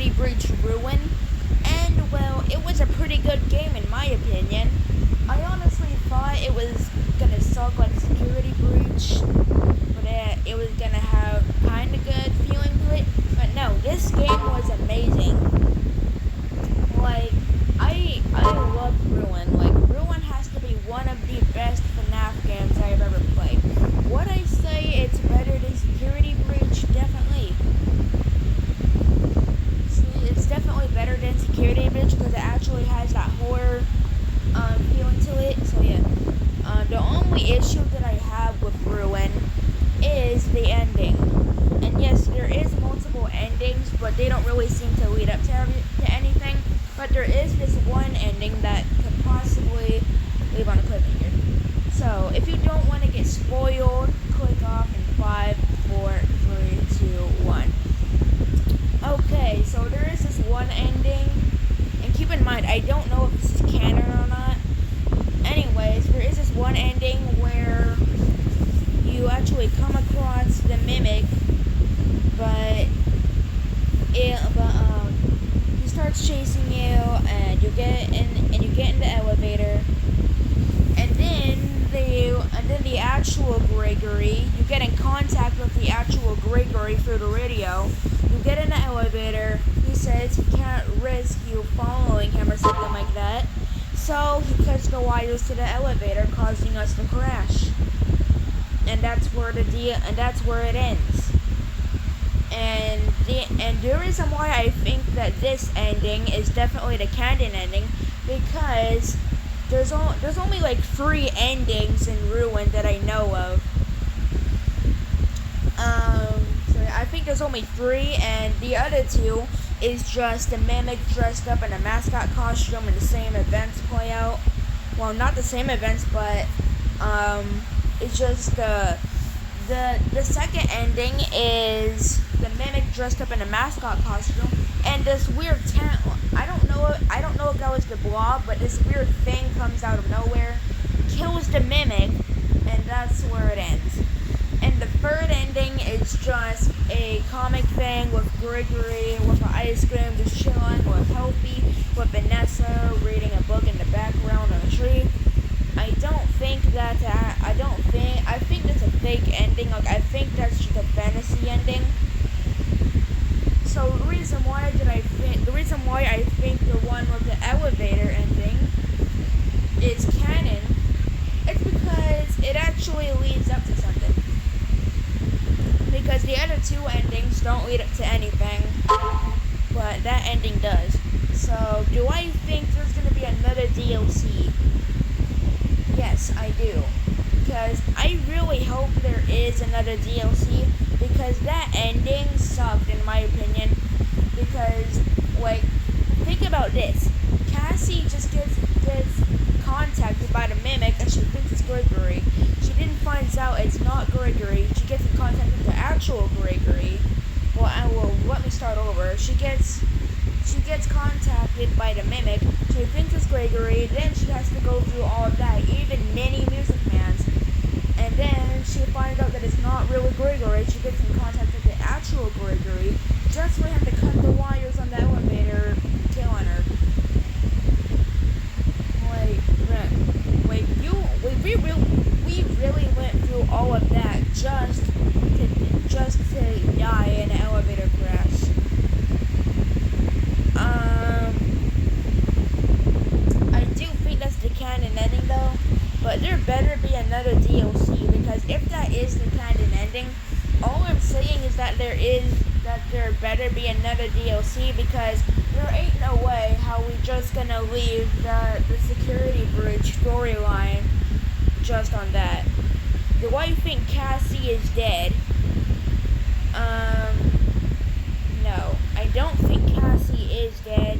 Security Breach Ruin, and well, it was a pretty good game in my opinion. I honestly thought it was gonna suck like Security Breach, but it was gonna have kind of good feeling to it. But no, this game was amazing. Like, I love Ruin. Like, Ruin has to be one of the best FNAF games I've ever played. Would I say it's better than Security Breach? Definitely. See, it's definitely better than Security Breach because it actually has that horror feeling to it. So yeah. The only issue that I have with Ruin is the ending. And yes, there is multiple endings, but they don't really seem to lead up to anything. But there is this one ending that could possibly leave on a cliffhanger. So, if you don't want to get spoiled, click off in 5, 4, 3, 2, 1. Okay, so there is this one ending. And keep in mind, I don't know if this is canon or not. Anyways, there is this one ending where you actually come across the Mimic, but he starts chasing you, and you get in the elevator, and then the actual Gregory, you get in contact with the actual Gregory through the radio. You get in the elevator. He says he can't risk you following him or something like that, so he cuts the wires to the elevator, causing us to crash. And that's where it ends. And the reason why I think that this ending is definitely the canon ending, because there's only like 3 endings in Ruin that I know of. So I think there's only 3, and the other 2 is just the Mimic dressed up in a mascot costume and the same events play out. Well, not the same events, but it's just the second ending is the Mimic dressed up in a mascot costume, and this weird tent. I don't know if that was the Blob, but this weird thing comes out of nowhere, kills the Mimic, and that's where it ends. And the third ending is just a comic thing with Gregory with an ice cream just chilling with Healthy, with Vanessa reading a book in the background on a tree. I think that's a fake ending. Like, I think that's just a fantasy ending. So the reason why I think the one with the elevator ending is canon, it's because it actually leads up to something. Because the other 2 endings don't lead up to anything, but that ending does. So, do I think there's going to be another DLC? Yes, I do. Because I really hope there is another DLC, because that ending sucked in my opinion. Because, like, think about this. Cassie just gets contacted by the Mimic, and she thinks it's Gregory. She then finds out it's not Gregory. She gets in contact with the actual Gregory. Well, let me start over. She gets contacted by the Mimic. She thinks it's Gregory. Then she has to go through all of that, even many Music Mans. And then she finds out that it's not really Gregory. She gets in contact with the actual Gregory, just for him to cut the wires on the elevator, killing her. We really went through all of that just to die in an elevator crash. I do think that's the canon ending though, but there better be another DLC, because if that is the canon ending, all I'm saying is that there better be another DLC, because there ain't no way how we just gonna leave the Security Breach storyline just on that. Do I think Cassie is dead? No, I don't think Cassie is dead.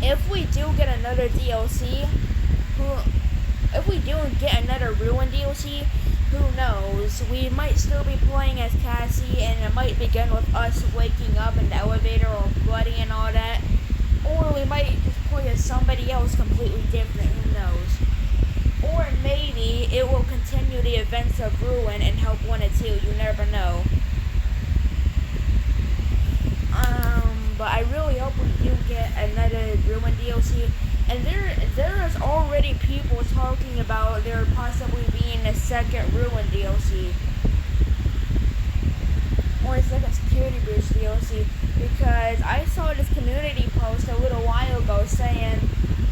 If we do get another DLC, if we do get another Ruin DLC, who knows? We might still be playing as Cassie, and it might begin with us waking up in the elevator or bloody and all that. Or we might just play as somebody else completely different, who knows? Or maybe it will continue the events of Ruin and help 1 and 2, you never know. But I really hope we do get another Ruin DLC. And there is already people talking about there possibly being a second Ruin DLC. Or a second Security Breach DLC. Because I saw this community post a little while ago saying,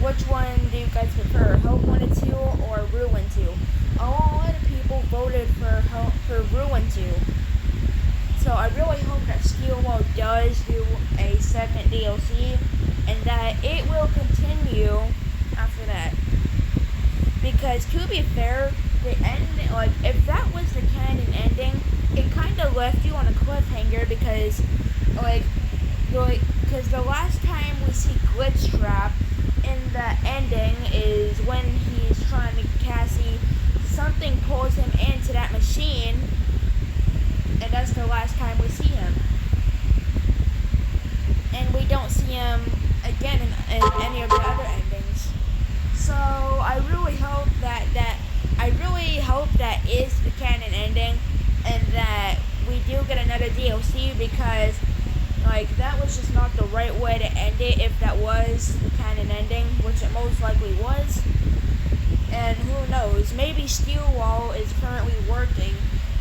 which one do you guys prefer, Hope 1 and 2 or Ruin 2? A lot of people voted for Ruin 2. So I really hope that Steelwall does do a second DLC and that it will continue after that. Because to be fair, the end, like if that was the canon ending, it kind of left you on a cliffhanger because because the last time we see Glitchtrap in the ending is when he's trying to Cassie, something pulls him into that machine. And that's the last time we see him. And we don't see him again in any of the other endings. So I really hope that is the canon ending, and that we do get another DLC, because that was just not the right way to end it if that was the canon ending, which it most likely was. And who knows, maybe Steelwall is currently working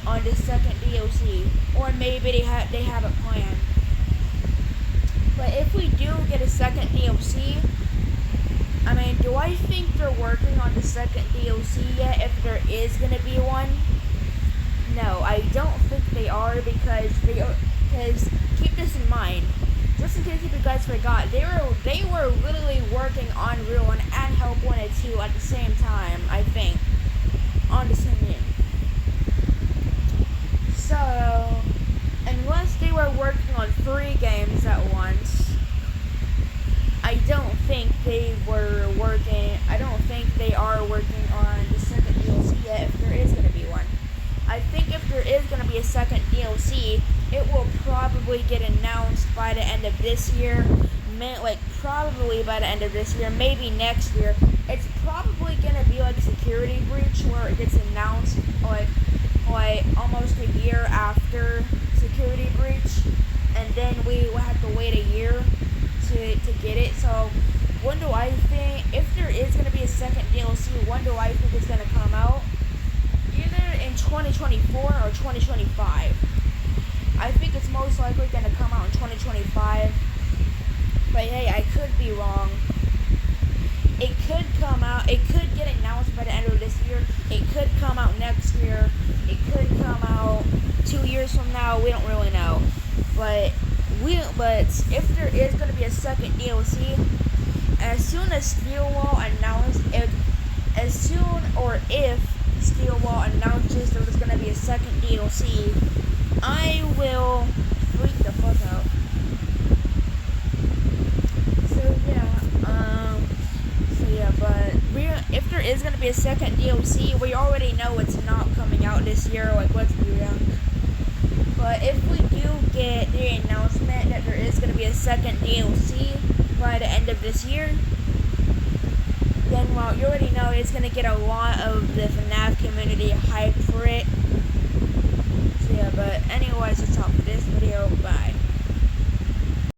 on the second DLC, or maybe they have it planned. But if we do get a second DLC, I mean, do I think they're working on the second DLC yet, if there is going to be one? No, I don't think they are, because keep this in mind, just in case if you guys forgot, they were literally working on Ruin and Help 1 and 2 at the same time, I think, on the same year. So, unless they were working on 3 games at once, I don't think they are working on the second DLC yet, if there is going to be one. I think if there is going to be a second DLC, it will probably get announced by the end of this year, probably by the end of this year, maybe next year. It's probably going to be like Security Breach, where it gets announced almost a year after Security Breach, and then we will have to wait a year to get it. So when do I think, if there is going to be a second DLC, when do I think it's going to come out? Either in 2024 or 2025. I think it's most likely going to come out in 2025, but hey, I could be wrong. It could come out, it could get announced by the end of this year, it could come out next year, it could come out 2 years from now, we don't really know. But if there is going to be a second DLC, as soon as Steelwall if Steelwall announces there's going to be a second DLC, I will freak the fuck out. But if there is going to be a second DLC, we already know it's not coming out this year, let's be real. But if we do get the announcement that there is going to be a second DLC by the end of this year, then you already know it's going to get a lot of the FNAF community hyped for it. So but anyways, that's all for this video. Bye.